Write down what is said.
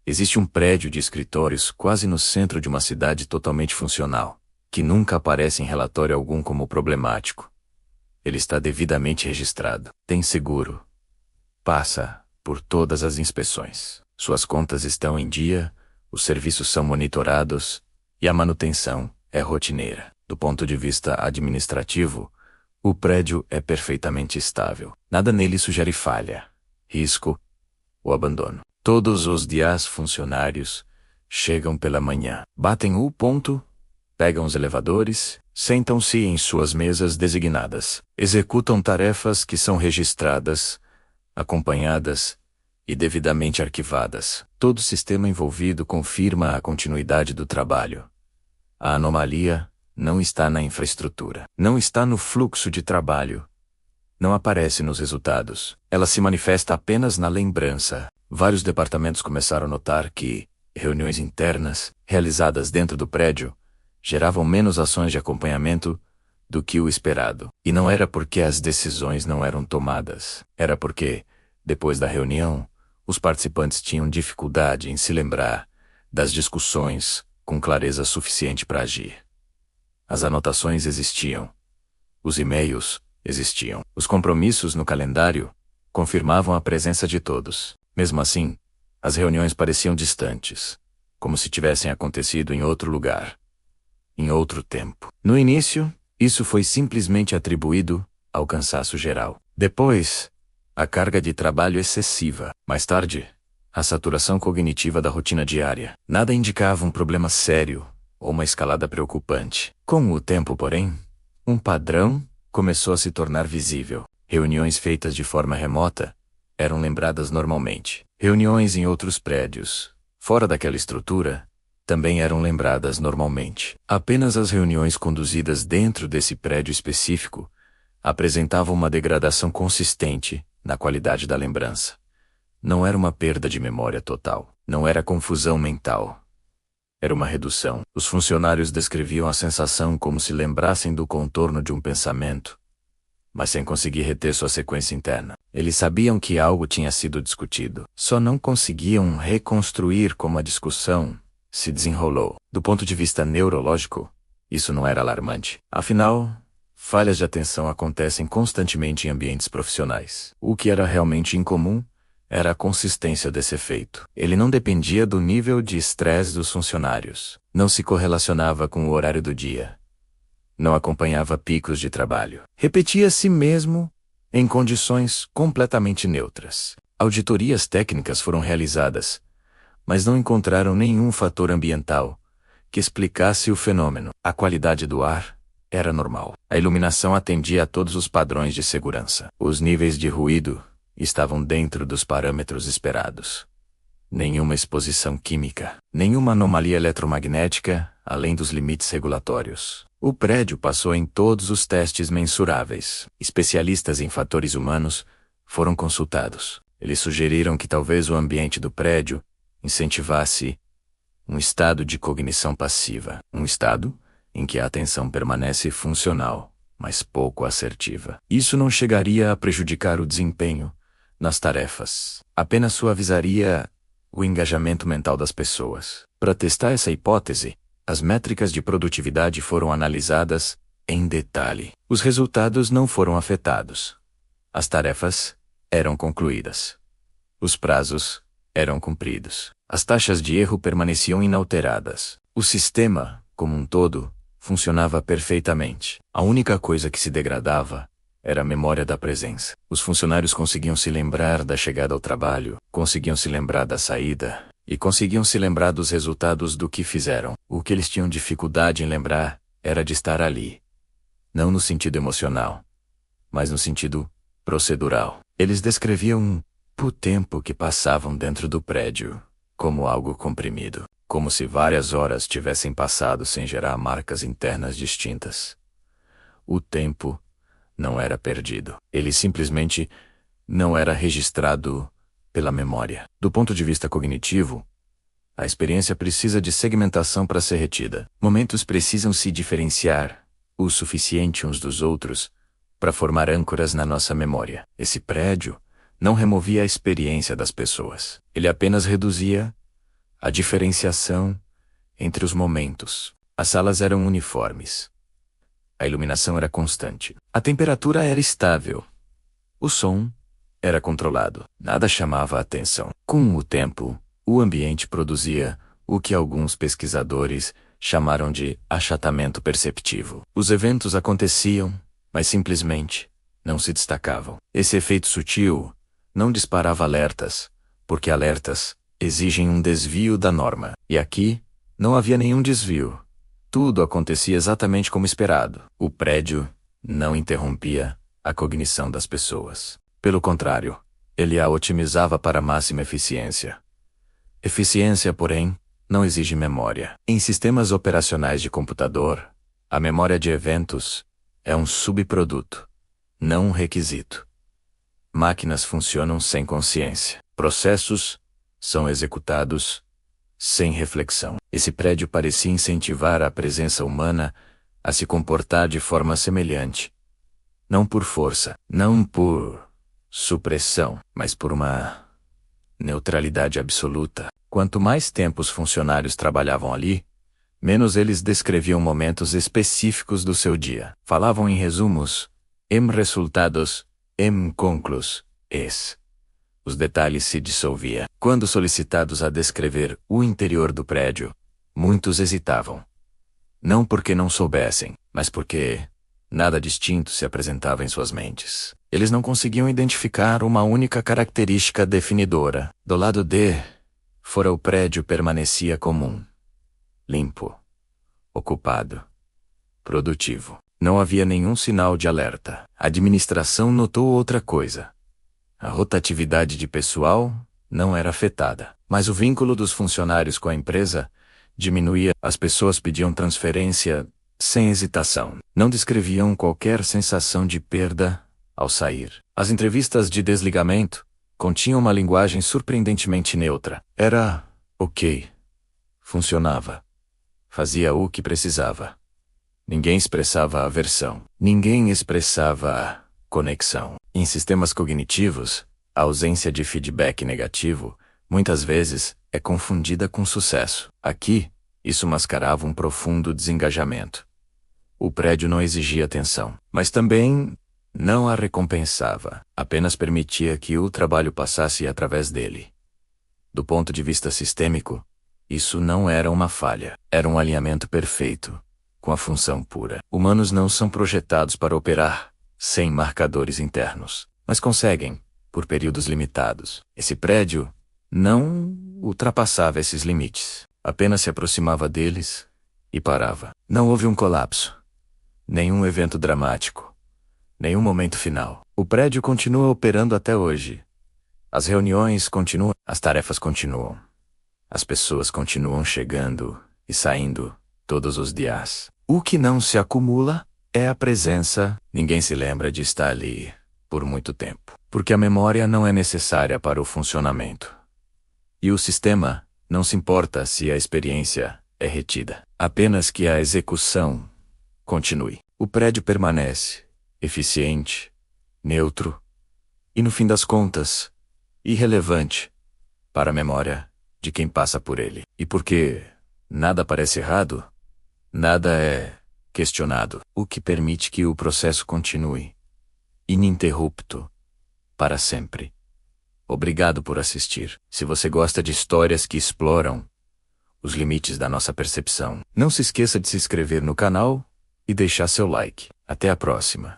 Existe um prédio de escritórios quase no centro de uma cidade totalmente funcional, que nunca aparece em relatório algum como problemático. Ele está devidamente registrado, tem seguro, passa por todas as inspeções. Suas contas estão em dia, os serviços são monitorados e a manutenção é rotineira. Do ponto de vista administrativo, o prédio é perfeitamente estável. Nada nele sugere falha, risco ou abandono. Todos os dias funcionários chegam pela manhã, batem o ponto, pegam os elevadores, sentam-se em suas mesas designadas, executam tarefas que são registradas, acompanhadas e devidamente arquivadas. Todo o sistema envolvido confirma a continuidade do trabalho. A anomalia não está na infraestrutura, não está no fluxo de trabalho, não aparece nos resultados. Ela se manifesta apenas na lembrança. Vários departamentos começaram a notar que reuniões internas, realizadas dentro do prédio, geravam menos ações de acompanhamento do que o esperado. E não era porque as decisões não eram tomadas. Era porque, depois da reunião, os participantes tinham dificuldade em se lembrar das discussões com clareza suficiente para agir. As anotações existiam. Os e-mails existiam. Os compromissos no calendário confirmavam a presença de todos. Mesmo assim, as reuniões pareciam distantes, como se tivessem acontecido em outro lugar, em outro tempo. No início, isso foi simplesmente atribuído ao cansaço geral. Depois, a carga de trabalho excessiva. Mais tarde, a saturação cognitiva da rotina diária. Nada indicava um problema sério ou uma escalada preocupante. Com o tempo, porém, um padrão começou a se tornar visível. Reuniões feitas de forma remota eram lembradas normalmente. Reuniões em outros prédios, fora daquela estrutura, também eram lembradas normalmente. Apenas as reuniões conduzidas dentro desse prédio específico apresentavam uma degradação consistente na qualidade da lembrança. Não era uma perda de memória total. Não era confusão mental. Era uma redução. Os funcionários descreviam a sensação como se lembrassem do contorno de um pensamento, mas sem conseguir reter sua sequência interna. Eles sabiam que algo tinha sido discutido, só não conseguiam reconstruir como a discussão se desenrolou. Do ponto de vista neurológico, isso não era alarmante. Afinal, falhas de atenção acontecem constantemente em ambientes profissionais. O que era realmente incomum era a consistência desse efeito. Ele não dependia do nível de estresse dos funcionários, não se correlacionava com o horário do dia, não acompanhava picos de trabalho. Repetia a si mesmo em condições completamente neutras. Auditorias técnicas foram realizadas, mas não encontraram nenhum fator ambiental que explicasse o fenômeno. A qualidade do ar era normal. A iluminação atendia a todos os padrões de segurança. Os níveis de ruído estavam dentro dos parâmetros esperados. Nenhuma exposição química, nenhuma anomalia eletromagnética, além dos limites regulatórios. O prédio passou em todos os testes mensuráveis. Especialistas em fatores humanos foram consultados. Eles sugeriram que talvez o ambiente do prédio incentivasse um estado de cognição passiva, um estado em que a atenção permanece funcional, mas pouco assertiva. Isso não chegaria a prejudicar o desempenho nas tarefas, apenas suavizaria o engajamento mental das pessoas. Para testar essa hipótese, as métricas de produtividade foram analisadas em detalhe. Os resultados não foram afetados. As tarefas eram concluídas. Os prazos eram cumpridos. As taxas de erro permaneciam inalteradas. O sistema, como um todo, funcionava perfeitamente. A única coisa que se degradava era a memória da presença. Os funcionários conseguiam se lembrar da chegada ao trabalho, conseguiam se lembrar da saída, e conseguiam se lembrar dos resultados do que fizeram. O que eles tinham dificuldade em lembrar era de estar ali. Não no sentido emocional, mas no sentido procedural. Eles descreviam o tempo que passavam dentro do prédio como algo comprimido, como se várias horas tivessem passado sem gerar marcas internas distintas. O tempo não era perdido. Ele simplesmente não era registrado pela memória. Do ponto de vista cognitivo, a experiência precisa de segmentação para ser retida. Momentos precisam se diferenciar o suficiente uns dos outros para formar âncoras na nossa memória. Esse prédio não removia a experiência das pessoas. Ele apenas reduzia A diferenciação entre os momentos. As salas eram uniformes. A iluminação era constante. A temperatura era estável. O som era controlado. Nada chamava a atenção. Com o tempo, o ambiente produzia o que alguns pesquisadores chamaram de achatamento perceptivo. Os eventos aconteciam, mas simplesmente não se destacavam. Esse efeito sutil não disparava alertas, porque alertas exigem um desvio da norma. E aqui, não havia nenhum desvio. Tudo acontecia exatamente como esperado. O prédio não interrompia a cognição das pessoas. Pelo contrário, ele a otimizava para máxima eficiência. Eficiência, porém, não exige memória. Em sistemas operacionais de computador, a memória de eventos é um subproduto, não um requisito. Máquinas funcionam sem consciência. Processos são executados sem reflexão. Esse prédio parecia incentivar a presença humana a se comportar de forma semelhante. Não por força, não por supressão, mas por uma neutralidade absoluta. Quanto mais tempo os funcionários trabalhavam ali, menos eles descreviam momentos específicos do seu dia. Falavam em resumos, em resultados, em conclus, os detalhes se dissolviam. Quando solicitados a descrever o interior do prédio, muitos hesitavam. Não porque não soubessem, mas porque nada distinto se apresentava em suas mentes. Eles não conseguiam identificar uma única característica definidora. Do lado de fora o prédio permanecia comum, limpo, ocupado, produtivo. Não havia nenhum sinal de alerta. A administração notou outra coisa. A rotatividade de pessoal não era afetada, mas o vínculo dos funcionários com a empresa diminuía. As pessoas pediam transferência sem hesitação. Não descreviam qualquer sensação de perda ao sair. As entrevistas de desligamento continham uma linguagem surpreendentemente neutra. Era ok. Funcionava. Fazia o que precisava. Ninguém expressava aversão. Ninguém expressava conexão. Em sistemas cognitivos, a ausência de feedback negativo, muitas vezes, é confundida com sucesso. Aqui, isso mascarava um profundo desengajamento. O prédio não exigia atenção, mas também não a recompensava. Apenas permitia que o trabalho passasse através dele. Do ponto de vista sistêmico, isso não era uma falha. Era um alinhamento perfeito, com a função pura. Humanos não são projetados para operar sem marcadores internos, mas conseguem, por períodos limitados. Esse prédio não ultrapassava esses limites. Apenas se aproximava deles e parava. Não houve um colapso, nenhum evento dramático, nenhum momento final. O prédio continua operando até hoje. As reuniões continuam, as tarefas continuam. As pessoas continuam chegando e saindo todos os dias. O que não se acumula é a presença. Ninguém se lembra de estar ali por muito tempo, porque a memória não é necessária para o funcionamento. E o sistema não se importa se a experiência é retida, apenas que a execução continue. O prédio permanece eficiente, neutro e, no fim das contas, irrelevante para a memória de quem passa por ele. E porque nada parece errado, nada é questionado, o que permite que o processo continue, ininterrupto, para sempre. Obrigado por assistir. Se você gosta de histórias que exploram os limites da nossa percepção, não se esqueça de se inscrever no canal e deixar seu like. Até a próxima.